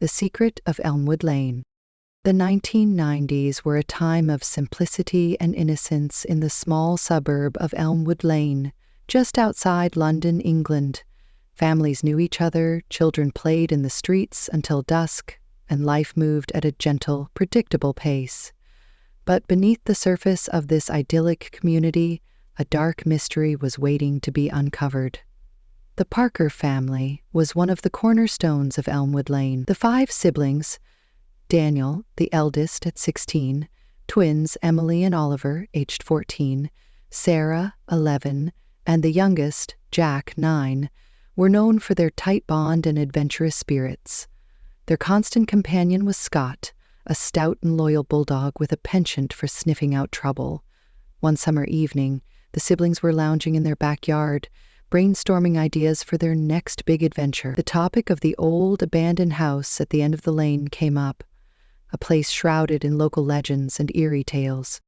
The Secret of Elmwood Lane. The 1990s were a time of simplicity and innocence in the small suburb of Elmwood Lane, just outside London, England. Families knew each other, children played in the streets until dusk, and life moved at a gentle, predictable pace. But beneath the surface of this idyllic community, a dark mystery was waiting to be uncovered. The Parker family was one of the cornerstones of Elmwood Lane. The 5 siblings, Daniel, the eldest at 16, twins Emily and Oliver, aged 14, Sarah, 11, and the youngest, Jack, 9, were known for their tight bond and adventurous spirits. Their constant companion was Scott, a stout and loyal bulldog with a penchant for sniffing out trouble. One summer evening, the siblings were lounging in their backyard, brainstorming ideas for their next big adventure. The topic of the old, abandoned house at the end of the lane came up, a place shrouded in local legends and eerie tales.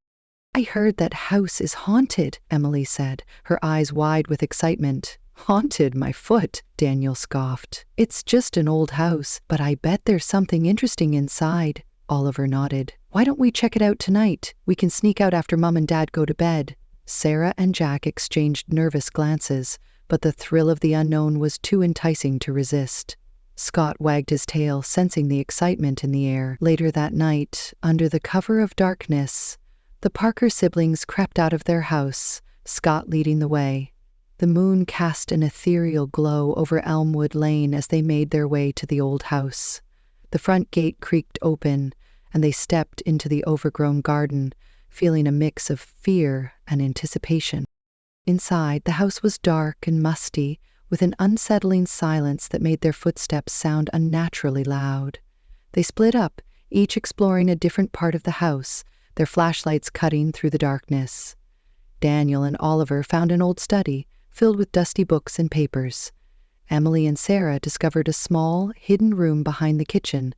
"I heard that house is haunted," Emily said, her eyes wide with excitement. "Haunted, my foot," Daniel scoffed. "It's just an old house, but I bet there's something interesting inside," Oliver nodded. "Why don't we check it out tonight? We can sneak out after Mom and Dad go to bed." Sarah and Jack exchanged nervous glances, but the thrill of the unknown was too enticing to resist. Scott wagged his tail, sensing the excitement in the air. Later that night, under the cover of darkness, the Parker siblings crept out of their house, Scott leading the way. The moon cast an ethereal glow over Elmwood Lane as they made their way to the old house. The front gate creaked open, and they stepped into the overgrown garden, feeling a mix of fear and anticipation. Inside, the house was dark and musty, with an unsettling silence that made their footsteps sound unnaturally loud. They split up, each exploring a different part of the house, their flashlights cutting through the darkness. Daniel and Oliver found an old study, filled with dusty books and papers. Emily and Sarah discovered a small, hidden room behind the kitchen,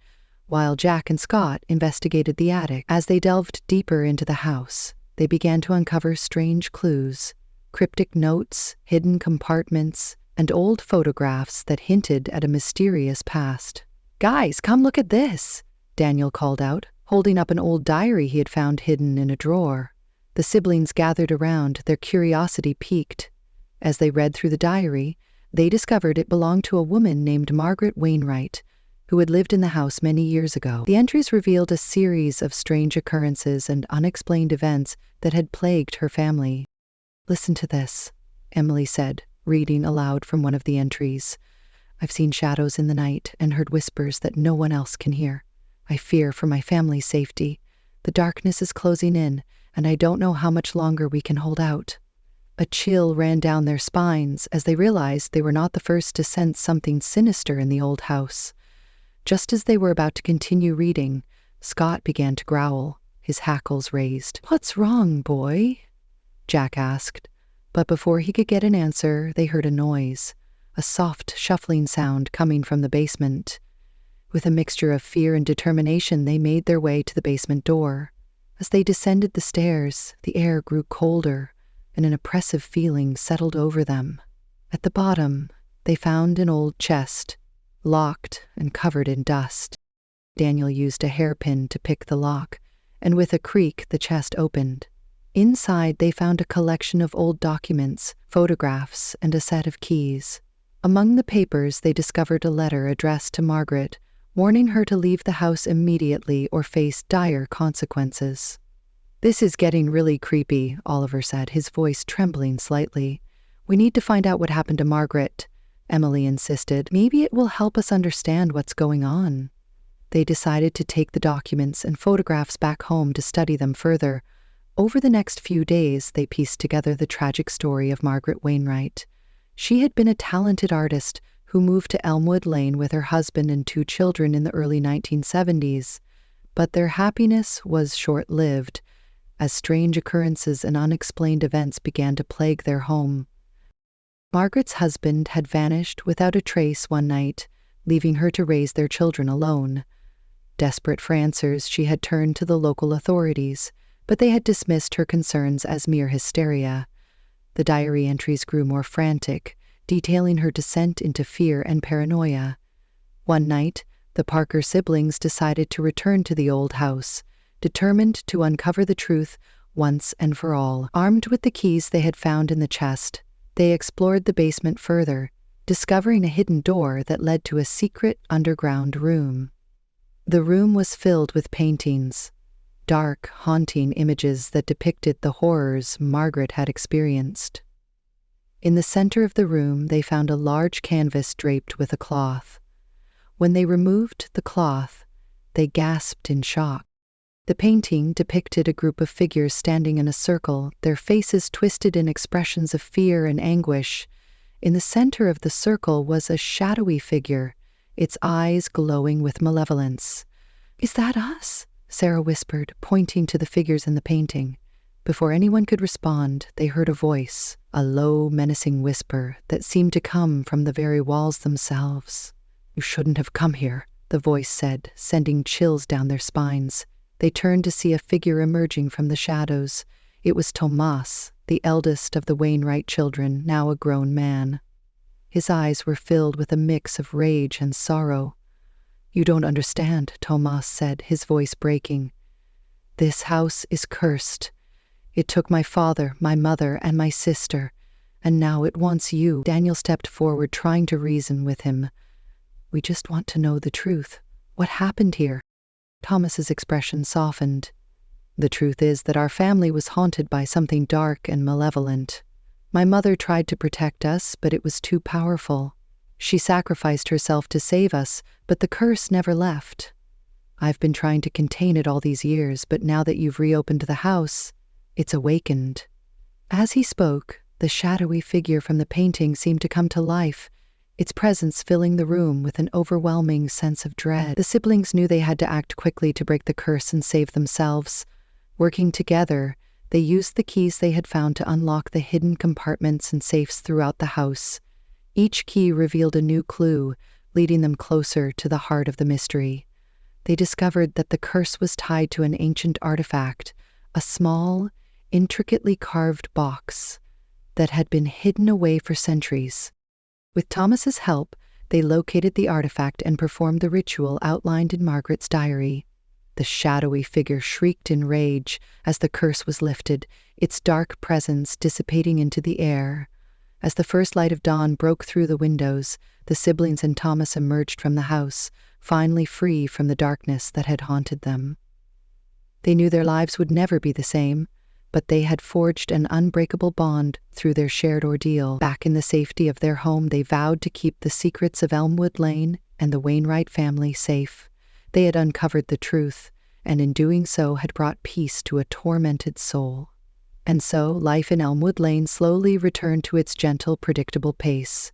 while Jack and Scott investigated the attic. As they delved deeper into the house, they began to uncover strange clues. Cryptic notes, hidden compartments, and old photographs that hinted at a mysterious past. "Guys, come look at this," Daniel called out, holding up an old diary he had found hidden in a drawer. The siblings gathered around, their curiosity piqued. As they read through the diary, they discovered it belonged to a woman named Margaret Wainwright, who had lived in the house many years ago. The entries revealed a series of strange occurrences and unexplained events that had plagued her family. "Listen to this," Emily said, reading aloud from one of the entries. "I've seen shadows in the night and heard whispers that no one else can hear. I fear for my family's safety. The darkness is closing in, and I don't know how much longer we can hold out." A chill ran down their spines as they realized they were not the first to sense something sinister in the old house. Just as they were about to continue reading, Scott began to growl, his hackles raised. "What's wrong, boy?" Jack asked, but before he could get an answer, they heard a noise, a soft shuffling sound coming from the basement. With a mixture of fear and determination, they made their way to the basement door. As they descended the stairs, the air grew colder, and an oppressive feeling settled over them. At the bottom, they found an old chest, locked and covered in dust. Daniel used a hairpin to pick the lock, and with a creak, the chest opened. Inside, they found a collection of old documents, photographs, and a set of keys. Among the papers, they discovered a letter addressed to Margaret, warning her to leave the house immediately or face dire consequences. "This is getting really creepy," Oliver said, his voice trembling slightly. "We need to find out what happened to Margaret," Emily insisted. "Maybe it will help us understand what's going on." They decided to take the documents and photographs back home to study them further. Over the next few days, they pieced together the tragic story of Margaret Wainwright. She had been a talented artist who moved to Elmwood Lane with her husband and 2 children in the early 1970s. But their happiness was short-lived, as strange occurrences and unexplained events began to plague their home. Margaret's husband had vanished without a trace one night, leaving her to raise their children alone. Desperate for answers, she had turned to the local authorities, but they had dismissed her concerns as mere hysteria. The diary entries grew more frantic, detailing her descent into fear and paranoia. One night, The Parker siblings decided to return to the old house, determined to uncover the truth once and for all. Armed with the keys they had found in the chest, they explored the basement further, discovering a hidden door that led to a secret underground room. The room was filled with paintings, dark, haunting images that depicted the horrors Margaret had experienced. In the center of the room, they found a large canvas draped with a cloth. When they removed the cloth, they gasped in shock. The painting depicted a group of figures standing in a circle, their faces twisted in expressions of fear and anguish. In the center of the circle was a shadowy figure, its eyes glowing with malevolence. "Is that us?" Sarah whispered, pointing to the figures in the painting. Before anyone could respond, they heard a voice, a low, menacing whisper that seemed to come from the very walls themselves. "You shouldn't have come here," the voice said, sending chills down their spines. They turned to see a figure emerging from the shadows. It was Tomas, the eldest of the Wainwright children, now a grown man. His eyes were filled with a mix of rage and sorrow. "You don't understand," Tomas said, his voice breaking. "This house is cursed. It took my father, my mother, and my sister, and now it wants you." Daniel stepped forward, trying to reason with him. "We just want to know the truth. What happened here?" Thomas's expression softened. "The truth is that our family was haunted by something dark and malevolent. My mother tried to protect us, but it was too powerful. She sacrificed herself to save us, but the curse never left. I've been trying to contain it all these years, but now that you've reopened the house, it's awakened." As he spoke, the shadowy figure from the painting seemed to come to life, its presence filling the room with an overwhelming sense of dread. The siblings knew they had to act quickly to break the curse and save themselves. Working together, they used the keys they had found to unlock the hidden compartments and safes throughout the house. Each key revealed a new clue, leading them closer to the heart of the mystery. They discovered that the curse was tied to an ancient artifact, a small, intricately carved box that had been hidden away for centuries. With Thomas's help, they located the artifact and performed the ritual outlined in Margaret's diary. The shadowy figure shrieked in rage as the curse was lifted, its dark presence dissipating into the air. As the first light of dawn broke through the windows, the siblings and Thomas emerged from the house, finally free from the darkness that had haunted them. They knew their lives would never be the same, but they had forged an unbreakable bond through their shared ordeal. Back in the safety of their home, they vowed to keep the secrets of Elmwood Lane and the Wainwright family safe. They had uncovered the truth, and in doing so had brought peace to a tormented soul. And so, life in Elmwood Lane slowly returned to its gentle, predictable pace.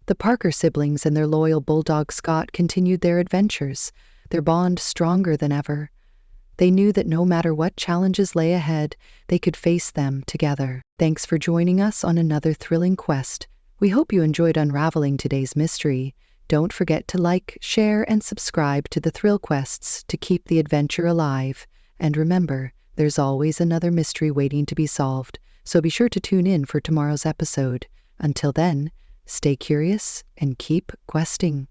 The Parker siblings and their loyal bulldog Scott continued their adventures, their bond stronger than ever. They knew that no matter what challenges lay ahead, they could face them together. Thanks for joining us on another thrilling quest. We hope you enjoyed unraveling today's mystery. Don't forget to like, share, and subscribe to the Thrill Quests to keep the adventure alive. And remember, there's always another mystery waiting to be solved, so be sure to tune in for tomorrow's episode. Until then, stay curious and keep questing.